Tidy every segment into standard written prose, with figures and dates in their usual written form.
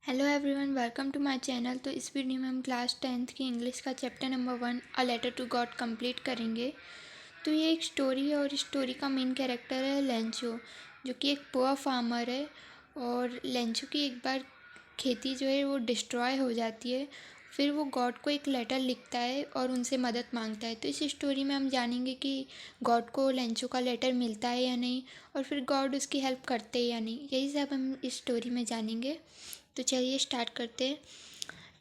Hello everyone, welcome to my channel. तो इस video में हम क्लास 10th की इंग्लिश का chapter number 1 a letter to God complete करेंगे। तो ये एक स्टोरी है और इस स्टोरी का मेन कैरेक्टर है लेंचो, जो कि एक पुअर फार्मर है। और लेंचो की एक बार खेती जो है वो डिस्ट्रॉय हो जाती है। फिर वो गॉड को एक लेटर लिखता है और उनसे मदद मांगता है। तो इस स्टोरी में हम जानेंगे कि गॉड को लेंचो का लेटर मिलता है या नहीं, और फिर गॉड उसकी हेल्प करते हैं या नहीं। यही सब हम इस स्टोरी में जानेंगे। तो चलिए स्टार्ट करते हैं।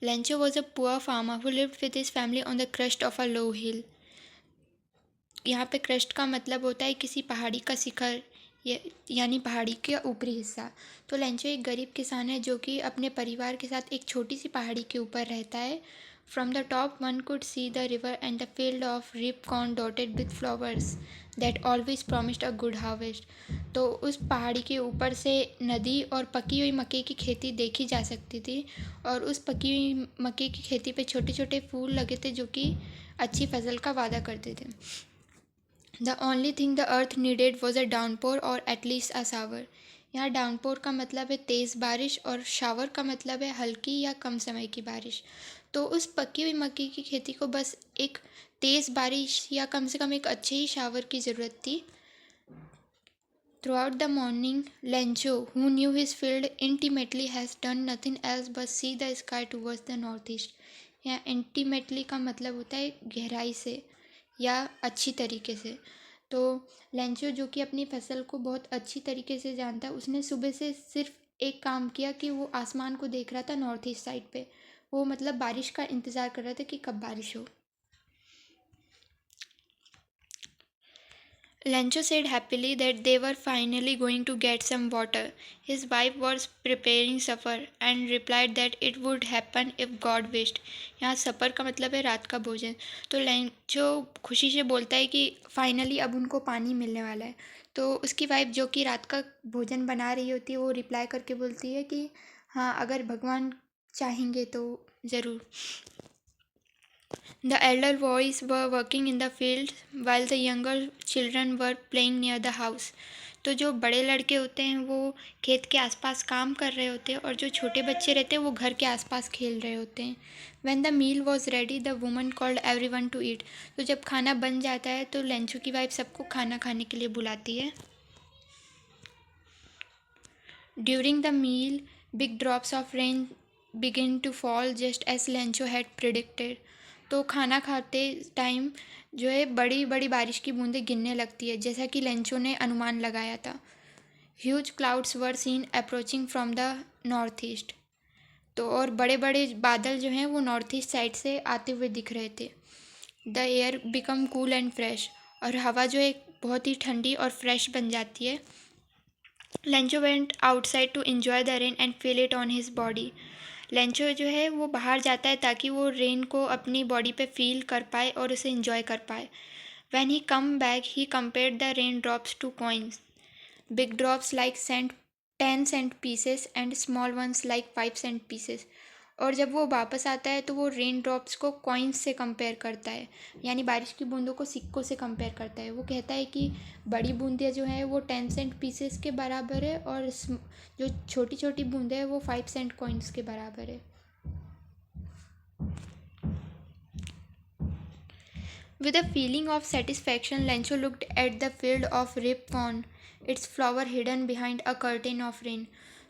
Lencho was a poor farmer who lived with his family on the crust of a low hill. यहाँ पे क्रस्ट का मतलब होता है किसी पहाड़ी का शिखर, यानी पहाड़ी का ऊपरी हिस्सा। तो लेंचो एक गरीब किसान है जो कि अपने परिवार के साथ एक छोटी सी पहाड़ी के ऊपर रहता है। From the top one could see the river and the field of ripe corn dotted with flowers that always promised a good harvest. तो उस पहाड़ी के ऊपर से नदी और पकी हुई मक्के की खेती देखी जा सकती थी। और उस पकी हुई मक्के की खेती पे छोटे छोटे फूल लगे थे जो कि अच्छी फसल का वादा करते थे। The only thing the earth needed was a downpour और एटलीस्ट अ शावर। यहाँ डाउनपोर का मतलब है तेज़ बारिश और शावर का मतलब है हल्की या कम समय की बारिश। तो उस पकी हुई मक्की की खेती को बस एक तेज़ बारिश या कम से कम एक अच्छे ही शावर की ज़रूरत थी। Throughout the morning, Lencho, who knew his field intimately, has done nothing else but see the sky towards the northeast. यहाँ इंटीमेटली का मतलब होता है गहराई से या अच्छी तरीके से। तो लेंचो जो कि अपनी फसल को बहुत अच्छी तरीके से जानता है, उसने सुबह से सिर्फ एक काम किया कि वो आसमान को देख रहा था नॉर्थ ईस्ट साइड पे। वो मतलब बारिश का इंतज़ार कर रहा था कि कब बारिश हो। Lencho said happily that they were finally going to get some water. His wife was preparing supper and replied that it would happen if God wished. यहाँ सपर का मतलब है रात का भोजन। तो लेंचो खुशी से बोलता है कि फाइनली अब उनको पानी मिलने वाला है। तो उसकी वाइफ जो कि रात का भोजन बना रही होती है वो रिप्लाई करके बोलती है कि हाँ, अगर भगवान चाहेंगे तो ज़रूर। The elder boys were working in the field while the younger children were playing near the house. तो जो बड़े लड़के होते हैं वो खेत के आसपास काम कर रहे होते हैं और जो छोटे बच्चे रहते हैं वो घर के आसपास खेल रहे होते हैं। When the meal was ready, the woman called everyone to eat. तो जब खाना बन जाता है तो लेंचू की वाइफ सबको खाना खाने के लिए बुलाती है। During the meal, big drops of rain began to fall just as Lencho had predicted. तो खाना खाते टाइम जो है बड़ी बड़ी बारिश की बूंदें गिरने लगती है, जैसा कि लेंचो ने अनुमान लगाया था। Huge clouds were seen approaching from the north east. तो और बड़े बड़े बादल जो हैं वो नॉर्थ ईस्ट साइड से आते हुए दिख रहे थे। The air become cool and fresh. और हवा जो है बहुत ही ठंडी और फ्रेश बन जाती है। Lencho went outside to enjoy the rain and feel it on his body. Lencho जो है वो बाहर जाता है ताकि वो रेन को अपनी बॉडी पे फील कर पाए और उसे एंजॉय कर पाए। When he come back he compared the rain drops to coins, big drops like cent 10 cent pieces and small ones like 5 cent pieces. और जब वो वापस आता है तो वो रेन ड्रॉप्स को कॉइन्स से कंपेयर करता है, यानी बारिश की बूंदों को सिक्कों से कंपेयर करता है। वो कहता है कि बड़ी बूंदें जो हैं वो 10 cent पीसेस के बराबर है और जो छोटी छोटी बूंदें हैं वो 5 cent कॉइन्स के बराबर है। With a feeling of satisfaction, Lencho looked at the field of ripcorn, its flower hidden behind a curtain of rain.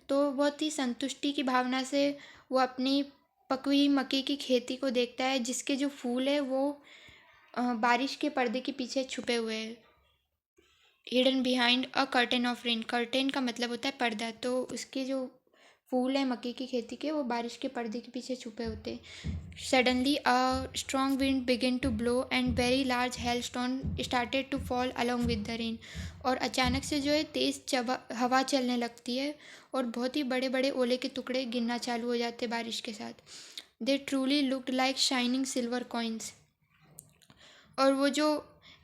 तो बहुत ही संतुष्टि की भावना से वो अपनी पकी हुई मक्के की खेती को देखता है, जिसके जो फूल है वो बारिश के पर्दे के पीछे छुपे हुए हैं। Hidden behind a curtain of rain. Curtain का मतलब होता है पर्दा। तो उसके जो फूल हैं मक्के की खेती के वो बारिश के पर्दे के पीछे छुपे होते हैं। Suddenly a strong wind began to blow and very large hailstone started to fall along with the rain. और अचानक से जो है तेज़ हवा चलने लगती है और बहुत ही बड़े बड़े ओले के टुकड़े गिरना चालू हो जाते हैं बारिश के साथ। They truly looked like shining silver coins. और वो जो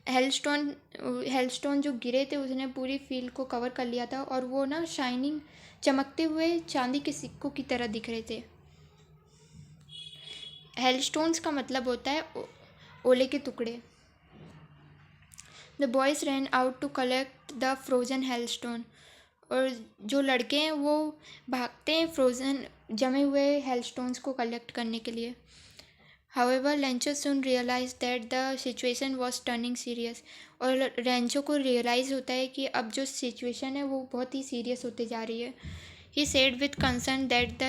हेलस्टोन जो गिरे थे उसने पूरी फील्ड को कवर कर लिया था और वो ना शाइनिंग चमकते हुए चांदी के सिक्कों की तरह दिख रहे थे। हेलस्टोन्स का मतलब होता है ओले के टुकड़े। The boys ran out to collect the frozen hailstone. और जो लड़के हैं वो भागते हैं फ्रोज़न जमे हुए हेलस्टोन्स को कलेक्ट करने के लिए। However, Lencho soon realized that the situation was turning serious. और रेंचो को रियलाइज़ होता है कि अब जो सिचुएशन है वो बहुत ही सीरियस होते जा रही है। He said with concern that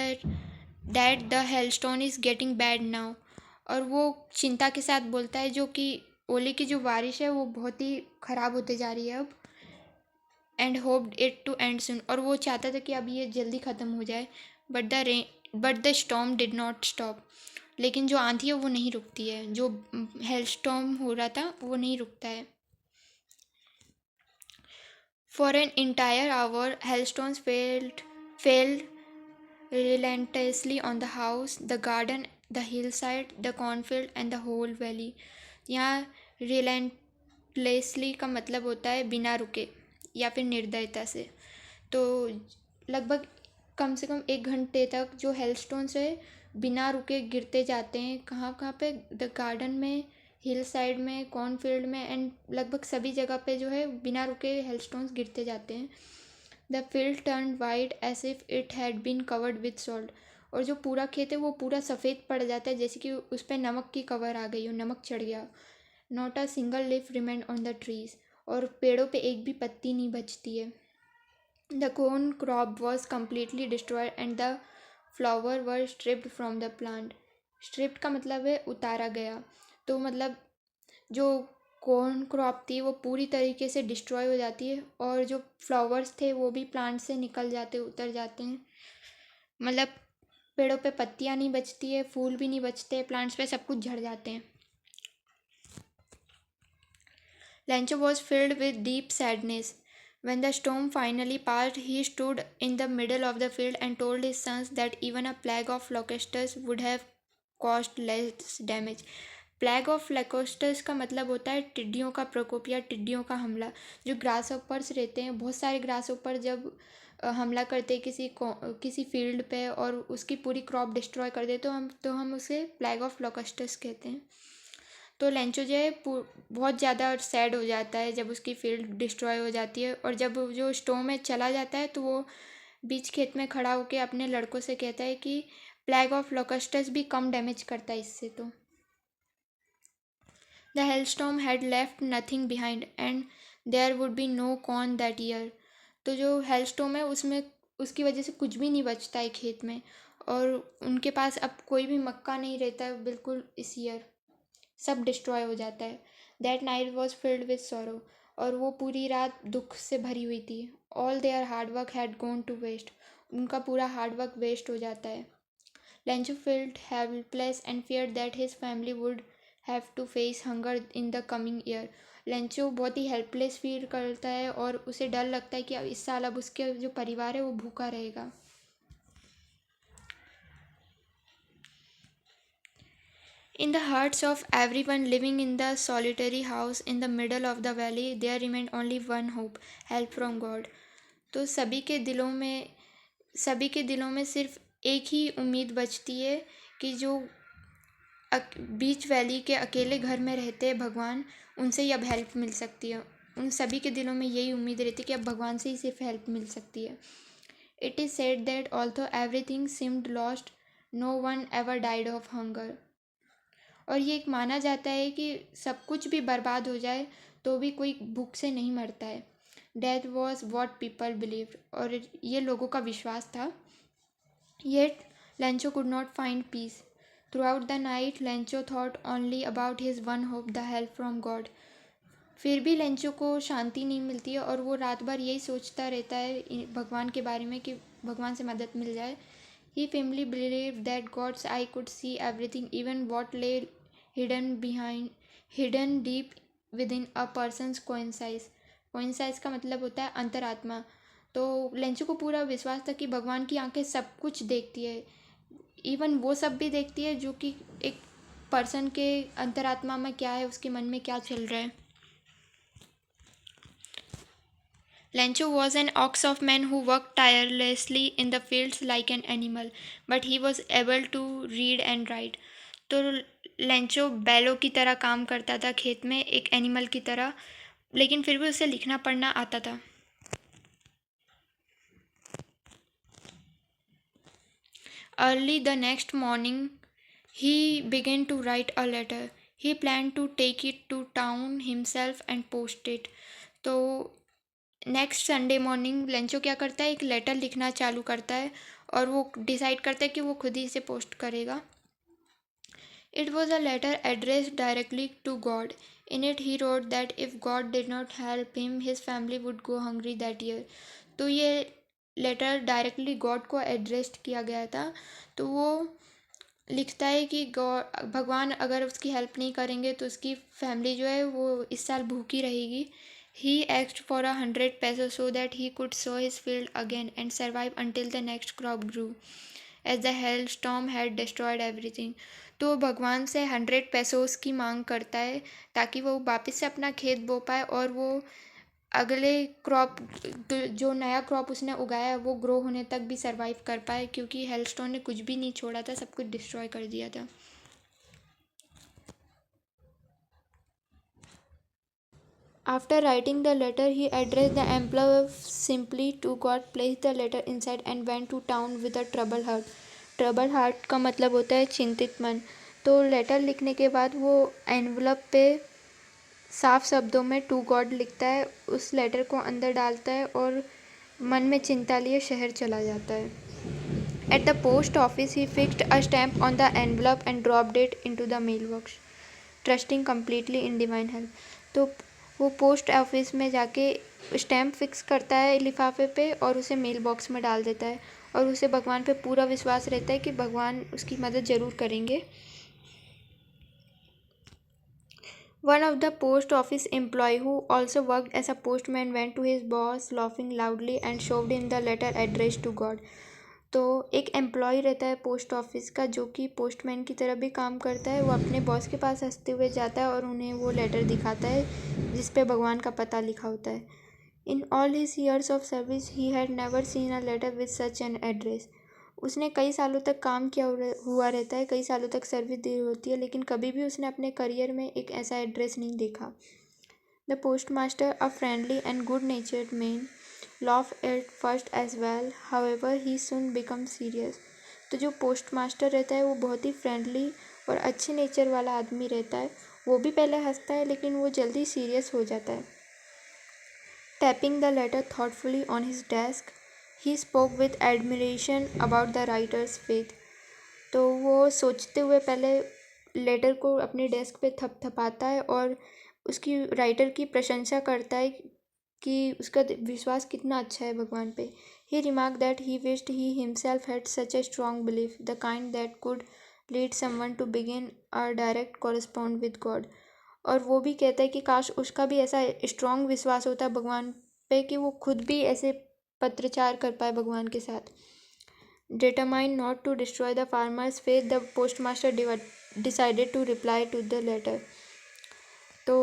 the hailstone is getting bad now. और वो चिंता के साथ बोलता है जो कि ओले की जो बारिश है वो बहुत ही ख़राब होते जा रही है अब। And hoped it to end soon, और वो चाहता था कि अब ये जल्दी ख़त्म हो जाए। But the storm did not stop. लेकिन जो आंधी है वो नहीं रुकती है, जो हेल स्टॉर्म हो रहा था वो नहीं रुकता है। For an entire hour hailstones felled relentlessly on the house, the garden, the hillside, the cornfield and the whole valley. यहाँ relentlessly का मतलब होता है बिना रुके या फिर निर्दयता से। तो लगभग कम से कम 1 घंटे तक जो हेलस्टोन्स है बिना रुके गिरते जाते हैं। कहाँ कहाँ पे? द गार्डन में, हिल साइड में, कॉर्नफील्ड में, एंड लगभग सभी जगह पे जो है बिना रुके हेलस्टोन्स गिरते जाते हैं। The field turn white as if it had been covered with salt. और जो पूरा खेत है वो पूरा सफ़ेद पड़ जाता है जैसे कि उस पर नमक की कवर आ गई हो, नमक चढ़ गया। Not a single leaf remained on the trees. और पेड़ों पे एक भी पत्ती नहीं बचती है। The corn crop was completely destroyed and the flower were stripped from the plant. stripped का मतलब है उतारा गया। तो मतलब जो कॉर्न क्रॉप थी वो पूरी तरीके से डिस्ट्रॉय हो जाती है और जो फ्लावर्स थे वो भी प्लांट से निकल जाते, उतर जाते हैं। मतलब पेड़ों पे पत्तियाँ नहीं बचती है, फूल भी नहीं बचते, प्लांट्स पे सब कुछ झड़ जाते हैं। Lancho was filled with deep sadness. When the storm finally passed, he stood in the middle of the field and told his sons that even a plague of locusts would have caused less damage. Plague of locusts का मतलब होता है टिड्डियों का प्रकोप या टिड्डियों का हमला। जो ग्रास ऊपर्स रहते हैं, बहुत सारे ग्रास ऊपर जब हमला करते हैं किसी फील्ड पे और उसकी पूरी क्रॉप डिस्ट्रॉय कर दे तो हम उसे प्लैग ऑफ लोकस्टस कहते हैं। तो लेंचो जो है बहुत ज़्यादा सैड हो जाता है जब उसकी फील्ड डिस्ट्रॉय हो जाती है। और जब जो स्टॉर्म में चला जाता है तो वो बीच खेत में खड़ा होकर अपने लड़कों से कहता है कि प्लैग ऑफ लोकस्टस भी कम डैमेज करता है इससे। तो the hailstorm had left nothing behind and there would be no corn that year. तो जो हेलस्टॉर्म है उसमें उसकी वजह से कुछ भी नहीं बचता है खेत में, और उनके पास अब कोई भी मक्का नहीं रहता है बिल्कुल इस ईयर, सब डिस्ट्रॉय हो जाता है। That night was filled with sorrow. और वो पूरी रात दुख से भरी हुई थी। All their hard work had gone to waste. उनका पूरा हार्डवर्क वेस्ट हो जाता है। Lencho field helpless and fear that his family would have to face hunger in the coming year. Lencho बहुत ही हेल्पलेस फील करता है और उसे डर लगता है कि अब इस साल अब उसके जो परिवार है वो भूखा रहेगा। In the hearts of everyone living in the solitary house in the middle of the valley, there remained only one hope, help from God. तो सभी के दिलों में सिर्फ एक ही उम्मीद बचती है कि जो बीच वैली के अकेले घर में रहते हैं भगवान, उनसे ही अब हेल्प मिल सकती है। उन सभी के दिलों में यही उम्मीद रहती है कि अब भगवान से ही सिर्फ हेल्प मिल सकती है। It is said that although everything seemed lost, no one ever died of hunger. और ये एक माना जाता है कि सब कुछ भी बर्बाद हो जाए तो भी कोई भूख से नहीं मरता है। Death was what people believed, और ये लोगों का विश्वास था। Yet Lencho could not find peace. Through out the night Lencho thought only about his one hope, the help from God. फिर भी लेंचो को शांति नहीं मिलती है और वो रात भर यही सोचता रहता है भगवान के बारे में कि भगवान से मदद मिल जाए। He firmly believed that God's eye could see everything, even what lay hidden deep within a person's conscience. Conscience का मतलब होता है अंतरात्मा। तो लेंचो को पूरा विश्वास था कि भगवान की आंखें सब कुछ देखती है, इवन वो सब भी देखती है जो कि एक पर्सन के अंतरात्मा में क्या है, उसके मन में क्या चल रहा है। Lencho was an ox of man who worked tirelessly in the fields like an animal, but he was able to read and write. तो लेंचो बैलों की तरह काम करता था खेत में, एक एनिमल की तरह, लेकिन फिर भी उसे लिखना पढ़ना आता था। Early the next morning, he began to write a letter. He planned to take it to town himself and post it. तो नेक्स्ट संडे मॉर्निंग लेंचो क्या करता है, एक लेटर लिखना चालू करता है और वो डिसाइड करता है कि वो खुद ही इसे पोस्ट करेगा. It was a letter addressed directly to God. In it he wrote that if God did not help him, his family would go hungry that year. तो ये लेटर डायरेक्टली गॉड को एड्रेस्ड किया गया था. तो वो लिखता है कि गॉड भगवान अगर उसकी हेल्प नहीं करेंगे तो उसकी फैमिली जो है वो इस साल भूखी रहेगी. He asked for 100 pesos so that he could sow his field again and survive until the next crop grew, as the hailstorm had destroyed everything. तो भगवान से 100 पेसोस की मांग करता है ताकि वो वापस से अपना खेत बो पाए और वो अगले क्रॉप जो नया क्रॉप उसने उगाया है वो ग्रो होने तक भी सरवाइव कर पाए, क्योंकि हेलस्टोन ने कुछ भी नहीं छोड़ा था, सब कुछ डिस्ट्रॉय कर दिया था. After writing the letter, he addressed the envelope simply to God, placed the letter inside and went to town with a troubled heart. Troubled heart का मतलब होता है चिंतित मन. तो लेटर लिखने के बाद वो एनवलप पे साफ शब्दों में टू गॉड लिखता है, उस लेटर को अंदर डालता है और मन में चिंता लिए शहर चला जाता है. At the post office, he fixed a stamp on the envelope and dropped it into the mailbox, trusting completely in divine help. तो वो पोस्ट ऑफिस में जाके स्टैम्प फिक्स करता है लिफाफे पे और उसे मेल बॉक्स में डाल देता है और उसे भगवान पे पूरा विश्वास रहता है कि भगवान उसकी मदद ज़रूर करेंगे. One of the post office employee who also worked as a postman went to his boss laughing loudly and shoved in the letter addressed to God. तो एक एम्प्लॉय रहता है पोस्ट ऑफिस का जो कि पोस्टमैन की तरह भी काम करता है. वो अपने बॉस के पास हंसते हुए जाता है और उन्हें वो लेटर दिखाता है जिस पे भगवान का पता लिखा होता है. In all his years of service he had never seen a letter with such an address. उसने कई सालों तक काम किया हुआ रहता है, कई सालों तक सर्विस दी होती है, लेकिन कभी भी उसने अपने करियर में एक ऐसा एड्रेस नहीं देखा. The post master, a friendly and good नेचर्ड man, laughed at first as well, however he soon became serious. तो जो पोस्ट मास्टर रहता है वो बहुत ही फ्रेंडली और अच्छे नेचर वाला आदमी रहता है. वो भी पहले हंसता है लेकिन वो जल्दी सीरियस हो जाता है. Tapping the letter thoughtfully on his desk, he spoke with admiration about the writer's faith. तो वो सोचते हुए पहले लेटर को अपने डेस्क पे थपथपाता है और उसकी राइटर की प्रशंसा करता है कि उसका विश्वास कितना अच्छा है भगवान पे. He remarked that he wished he himself had such a strong belief, the kind that could lead someone to begin a direct correspond with God. और वो भी कहता है कि काश उसका भी ऐसा स्ट्रांग विश्वास होता है भगवान पे कि वो खुद भी ऐसे पत्रचार कर पाए भगवान के साथ. Determined not to destroy the farmer's faith, the postmaster decided to reply to the letter. तो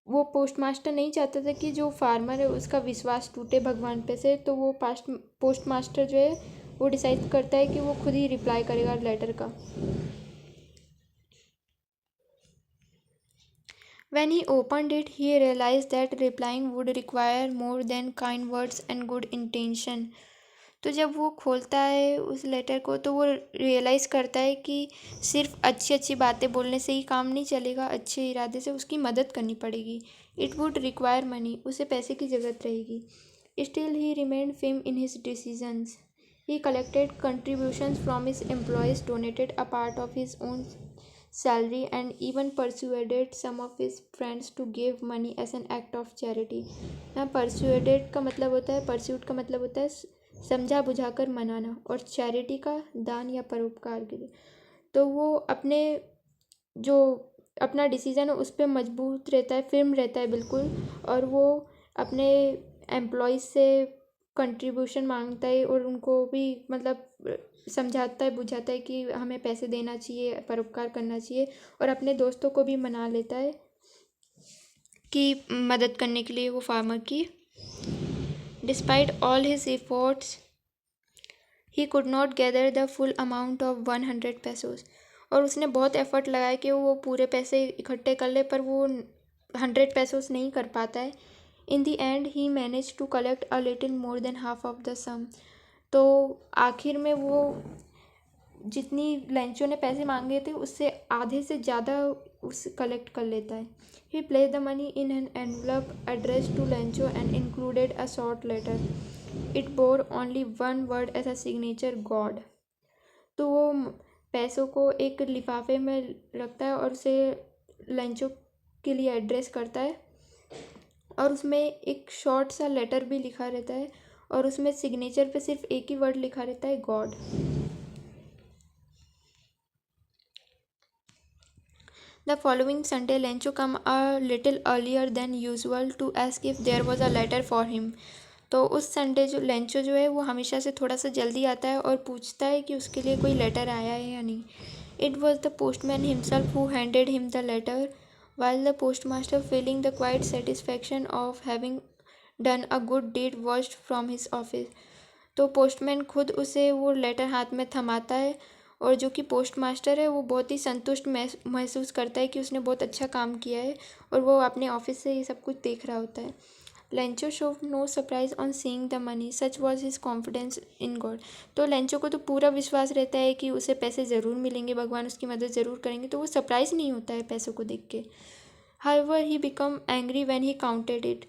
वो पोस्टमास्टर नहीं चाहता था कि जो फार्मर है उसका विश्वास टूटे भगवान पे से, तो वो पोस्टमास्टर जो है वो डिसाइड करता है कि वो खुद ही रिप्लाई करेगा लेटर का. When he opened it, he realized that replying would require more than kind words and good intention. तो जब वो खोलता है उस लेटर को तो वो रियलाइज़ करता है कि सिर्फ अच्छी अच्छी बातें बोलने से ही काम नहीं चलेगा, अच्छे इरादे से उसकी मदद करनी पड़ेगी. इट वुड रिक्वायर मनी, उसे पैसे की ज़रूरत रहेगी. Still he remained firm in his decisions. He collected contributions from his employees, donated a part of his own salary and even persuaded some of his friends to give money as an act of charity. यहाँ persuaded का मतलब होता है, pursuit का मतलब होता है समझा बुझाकर मनाना, और चैरिटी का दान या परोपकार के लिए. तो वो अपने जो अपना डिसीज़न है उस पर मजबूत रहता है, फिर्म रहता है बिल्कुल, और वो अपने एम्प्लॉयज़ से कंट्रीब्यूशन मांगता है और उनको भी मतलब समझाता है बुझाता है कि हमें पैसे देना चाहिए, परोपकार करना चाहिए, और अपने दोस्तों को भी मना लेता है कि मदद करने के लिए वो फार्मर की. Despite all his efforts he could not gather the full amount of 100 pesos. और उसने बहुत एफर्ट लगाया कि वो पूरे पैसे इकट्ठे कर ले, पर वो 100 pesos नहीं कर पाता है. In the end he manage to collect a little more than half of the sum. तो आखिर में वो जितनी लेंचो ने पैसे मांगे थे उससे आधे से ज़्यादा उस कलेक्ट कर लेता है. He placed the money in an envelope addressed to Lencho and included a short letter. It bore only one word as a signature, God. तो वो पैसों को एक लिफाफे में रखता है और उसे लेंचो के लिए एड्रेस करता है और उसमें एक शॉर्ट सा लेटर भी लिखा रहता है और उसमें सिग्नेचर पे सिर्फ एक ही वर्ड लिखा रहता है, God. The following Sunday, Lencho come a little earlier than usual to ask if there was a letter for him. तो उस संडे जो लेंचो जो है वो हमेशा से थोड़ा सा जल्दी आता है और पूछता है कि उसके लिए कोई लेटर आया है या नहीं. It was the postman himself who handed him the letter, while the postmaster, feeling the quiet satisfaction of having done a good deed, watched from his office. तो पोस्टमैन खुद उसे वो लेटर हाथ में थमाता है और जो कि पोस्ट मास्टर है वो बहुत ही संतुष्ट महसूस करता है कि उसने बहुत अच्छा काम किया है और वो अपने ऑफिस से ये सब कुछ देख रहा होता है. Lencho showed no surprise on seeing the money, such was his confidence in God. तो लेंचो को तो पूरा विश्वास रहता है कि उसे पैसे ज़रूर मिलेंगे, भगवान उसकी मदद ज़रूर करेंगे, तो वो सरप्राइज नहीं होता है पैसों को देख के. However he become angry when he counted it.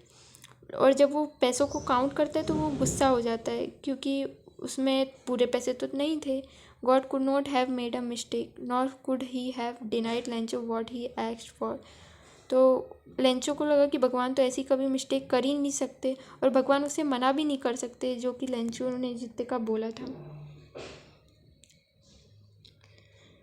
और जब वो पैसों को काउंट करता है तो वो गुस्सा हो जाता है क्योंकि उसमें पूरे पैसे तो नहीं थे. God could not have made a mistake, nor could he have denied Lencho what he asked for. तो लेंचो को लगा कि भगवान तो ऐसी कभी मिस्टेक कर ही नहीं सकते और भगवान उसे मना भी नहीं कर सकते जो कि लेंचो ने जितने का बोला था.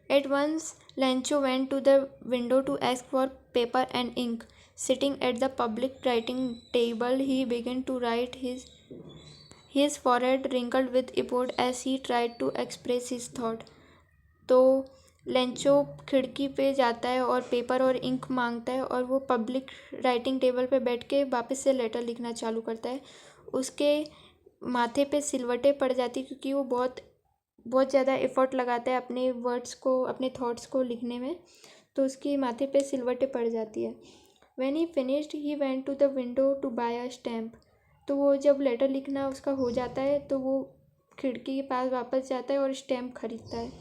At once, Lencho went to the window to ask for paper and ink. Sitting at the public writing table, he began to write. His forehead wrinkled with effort as he tried to express his thought. तो Lencho खिड़की पे जाता है और paper और ink मांगता है और वो पब्लिक राइटिंग टेबल पे बैठ के वापस से लेटर लिखना चालू करता है. उसके माथे पे सिलवटें पड़ जाती क्योंकि वो बहुत ज़्यादा एफर्ट लगाता है अपने वर्ड्स को, अपने थॉट्स को लिखने में, तो उसकी माथे पे सिलवटें पड़ जाती है. When he finished he went to the window to buy a stamp. तो वो जब लेटर लिखना उसका हो जाता है तो वो खिड़की के पास वापस जाता है और स्टैम्प खरीदता है.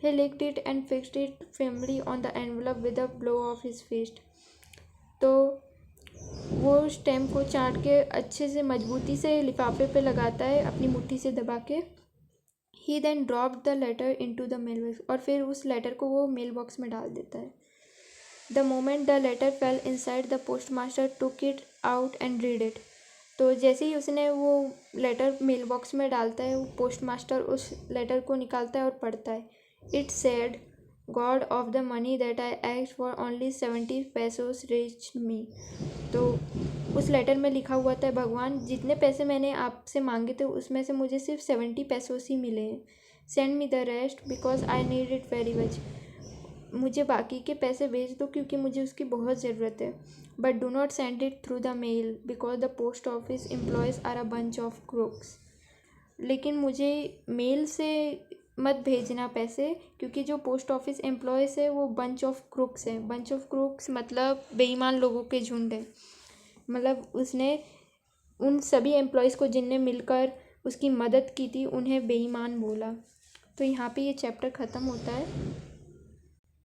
He licked it and fixed it firmly on the envelope with a blow of his fist. तो वो स्टैम्प को चाट के अच्छे से मजबूती से लिफाफे पे लगाता है अपनी मुट्ठी से दबा के. He then dropped the letter into the mail box. और फिर उस लेटर को वो मेल बॉक्स में डाल देता है. The moment the letter fell inside, the post master took it out and read it. तो जैसे ही उसने वो लेटर मेल बॉक्स में डालता है वो पोस्ट मास्टर उस लेटर को निकालता है और पढ़ता है. It said, God of the money that I asked for only 70 pesos reached me. तो उस लेटर में लिखा हुआ था, भगवान जितने पैसे मैंने आपसे मांगे थे उसमें से मुझे सिर्फ 70 pesos ही मिले हैं. Send me the rest because I need it very much. मुझे बाकी के पैसे भेज दो क्योंकि मुझे उसकी बहुत ज़रूरत है. But do not send it through the mail because the post office employees are a bunch of crooks. लेकिन मुझे मेल से मत भेजना पैसे क्योंकि जो पोस्ट ऑफिस एम्प्लॉयज़ है वो बंच ऑफ क्रूक्स हैं. बंच ऑफ क्रूक्स मतलब बेईमान लोगों के झुंड है. मतलब उसने उन सभी एम्प्लॉयज़ को जिनने मिलकर उसकी मदद की थी उन्हें बेईमान बोला. तो यहाँ पे ये चैप्टर ख़त्म होता है.